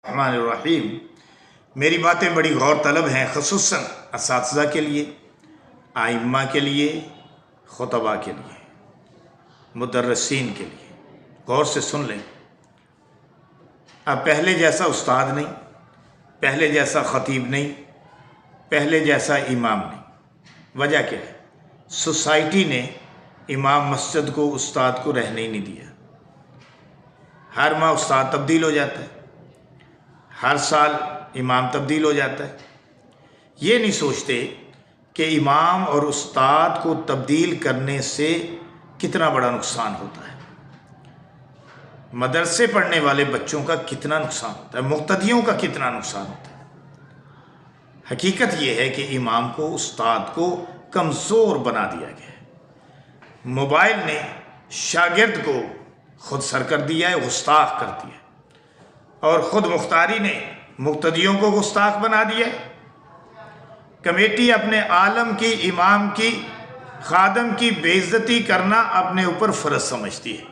الرحمن الرحیم۔ میری باتیں بڑی غور طلب ہیں، خصوصاً اساتذہ کے لیے، ائمہ کے لیے، خطباء کے لیے، مدرسین کے لیے۔ غور سے سن لیں۔ اب پہلے جیسا استاد نہیں، پہلے جیسا خطیب نہیں، پہلے جیسا امام نہیں۔ وجہ کیا ہے؟ سوسائٹی نے امام مسجد کو، استاد کو رہنے ہی نہیں دیا۔ ہر ماہ استاد تبدیل ہو جاتا ہے، ہر سال امام تبدیل ہو جاتا ہے۔ یہ نہیں سوچتے کہ امام اور استاد کو تبدیل کرنے سے کتنا بڑا نقصان ہوتا ہے، مدرسے پڑھنے والے بچوں کا کتنا نقصان ہوتا ہے، مقتدیوں کا کتنا نقصان ہوتا ہے۔ حقیقت یہ ہے کہ امام کو، استاد کو کمزور بنا دیا گیا ہے۔ موبائل نے شاگرد کو خود سر کر دیا ہے، گستاخ کر دیا ہے، اور خود مختاری نے مقتدیوں کو گستاخ بنا دیا ہے۔ کمیٹی اپنے عالم کی، امام کی، خادم کی بے عزتی کرنا اپنے اوپر فرض سمجھتی ہے۔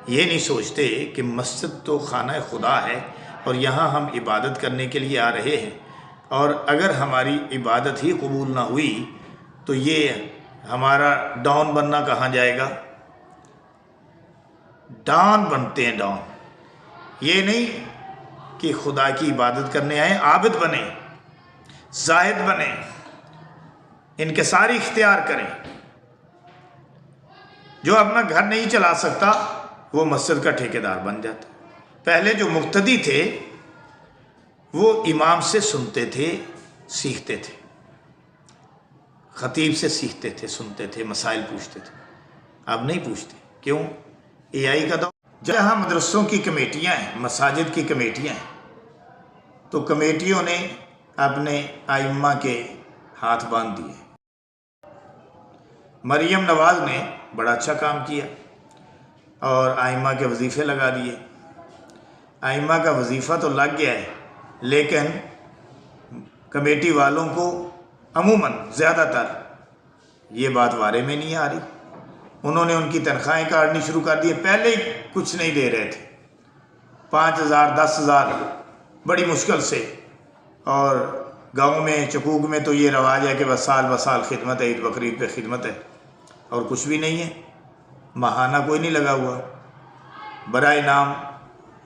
یہ نہیں سوچتے کہ مسجد تو خانہ خدا ہے اور یہاں ہم عبادت کرنے کے لیے آ رہے ہیں، اور اگر ہماری عبادت ہی قبول نہ ہوئی تو یہ ہمارا ڈان بننا کہاں جائے گا؟ ڈان بنتے ہیں، ڈان۔ یہ نہیں کہ خدا کی عبادت کرنے آئیں، عابد بنیں، زاہد بنیں، انکساری اختیار کریں۔ جو اپنا گھر نہیں چلا سکتا وہ مسجد کا ٹھیکیدار بن جاتا۔ پہلے جو مقتدی تھے وہ امام سے سنتے تھے، سیکھتے تھے، خطیب سے سیکھتے تھے، سنتے تھے، مسائل پوچھتے تھے۔ اب نہیں پوچھتے۔ کیوں؟ اے آئی کا دور۔ جہاں مدرسوں کی کمیٹیاں ہیں، مساجد کی کمیٹیاں ہیں، تو کمیٹیوں نے اپنے ائمہ کے ہاتھ باندھ دیے۔ مریم نواز نے بڑا اچھا کام کیا اور ائمہ کے وظیفے لگا دیے۔ ائمہ کا وظیفہ تو لگ گیا ہے، لیکن کمیٹی والوں کو عموماً زیادہ تر یہ بات وارے میں نہیں آ رہی۔ انہوں نے ان کی تنخواہیں کاٹنی شروع کر دی۔ پہلے ہی کچھ نہیں دے رہے تھے، 5,000 10,000 بڑی مشکل سے، اور گاؤں میں، چکوک میں تو یہ رواج ہے کہ بس سال بسال خدمت ہے، عید بقرعید پہ خدمت ہے، اور کچھ بھی نہیں ہے۔ ماہانہ کوئی نہیں لگا ہوا، برائے نام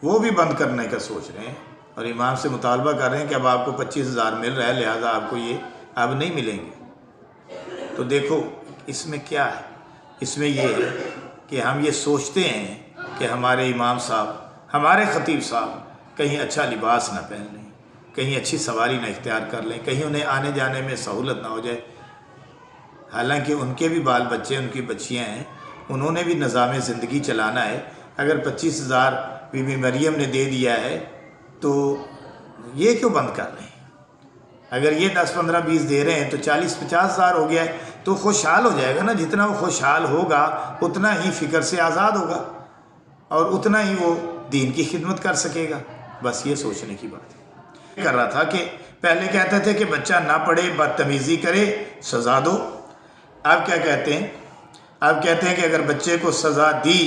وہ بھی بند کرنے کا سوچ رہے ہیں، اور امام سے مطالبہ کر رہے ہیں کہ اب آپ کو 25,000 مل رہا ہے، لہٰذا آپ کو یہ اب نہیں ملیں گے۔ تو دیکھو اس میں کیا ہے؟ اس میں یہ ہے کہ ہم یہ سوچتے ہیں کہ ہمارے امام صاحب، ہمارے خطیب صاحب کہیں اچھا لباس نہ پہن لیں، کہیں اچھی سواری نہ اختیار کر لیں، کہیں انہیں آنے جانے میں سہولت نہ ہو جائے۔ حالانکہ ان کے بھی بال بچے، ان کی بچیاں ہیں، انہوں نے بھی نظام زندگی چلانا ہے۔ اگر 25,000 بی بی مریم نے دے دیا ہے تو یہ کیوں بند کر رہے ہیں؟ اگر یہ 10 15 20 دے رہے ہیں تو 40-50,000 ہو گیا ہے، تو خوشحال ہو جائے گا نا۔ جتنا وہ خوشحال ہوگا اتنا ہی فکر سے آزاد ہوگا، اور اتنا ہی وہ دین کی خدمت کر سکے گا۔ بس یہ سوچنے کی بات ہے۔ کر رہا تھا کہ پہلے کہتے تھے کہ بچہ نہ پڑھے، بدتمیزی کرے، سزا دو۔ اب کیا کہتے ہیں؟ اب کہتے ہیں کہ اگر بچے کو سزا دی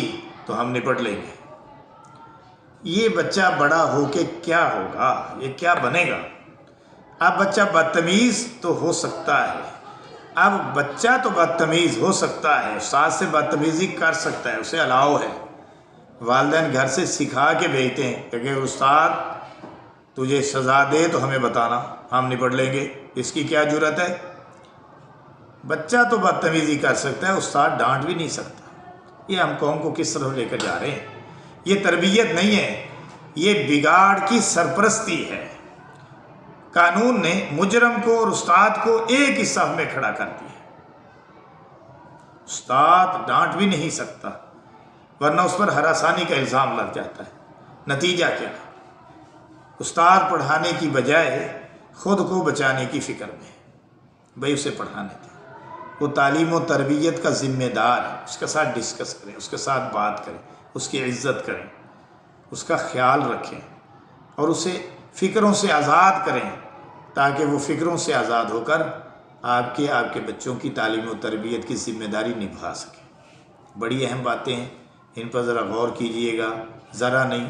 تو ہم نپٹ لیں گے۔ یہ بچہ بڑا ہو کے کیا ہوگا؟ یہ کیا بنے گا؟ اب بچہ بدتمیز تو ہو سکتا ہے، اب بچہ تو بدتمیز ہو سکتا ہے، استاد سے بدتمیزی کر سکتا ہے، اسے الاؤ ہے۔ والدین گھر سے سکھا کے بھیجتے ہیں کہ اگر استاد تجھے سزا دے تو ہمیں بتانا، ہم نپٹ لیں گے۔ اس کی کیا جرت ہے؟ بچہ تو بدتمیزی کر سکتا ہے، استاد ڈانٹ بھی نہیں سکتا۔ یہ ہم قوم کو کس طرح لے کر جا رہے ہیں؟ یہ تربیت نہیں ہے، یہ بگاڑ کی سرپرستی ہے۔ قانون نے مجرم کو اور استاد کو ایک ہی صف میں کھڑا کر دیا۔ استاد ڈانٹ بھی نہیں سکتا، ورنہ اس پر ہراسانی کا الزام لگ جاتا ہے۔ نتیجہ کیا؟ استاد پڑھانے کی بجائے خود کو بچانے کی فکر میں، بھائی اسے پڑھانے دیں، وہ تعلیم و تربیت کا ذمہ دار ہے، اس کے ساتھ ڈسکس کریں، اس کے ساتھ بات کریں، اس کی عزت کریں، اس کا خیال رکھیں، اور اسے فکروں سے آزاد کریں، تاکہ وہ فکروں سے آزاد ہو کر آپ کے بچوں کی تعلیم و تربیت کی ذمہ داری نبھا سکیں۔ بڑی اہم باتیں ہیں، ان پر ذرا غور کیجئے گا، ذرا نہیں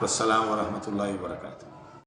والسلام ورحمۃ اللہ وبرکاتہ۔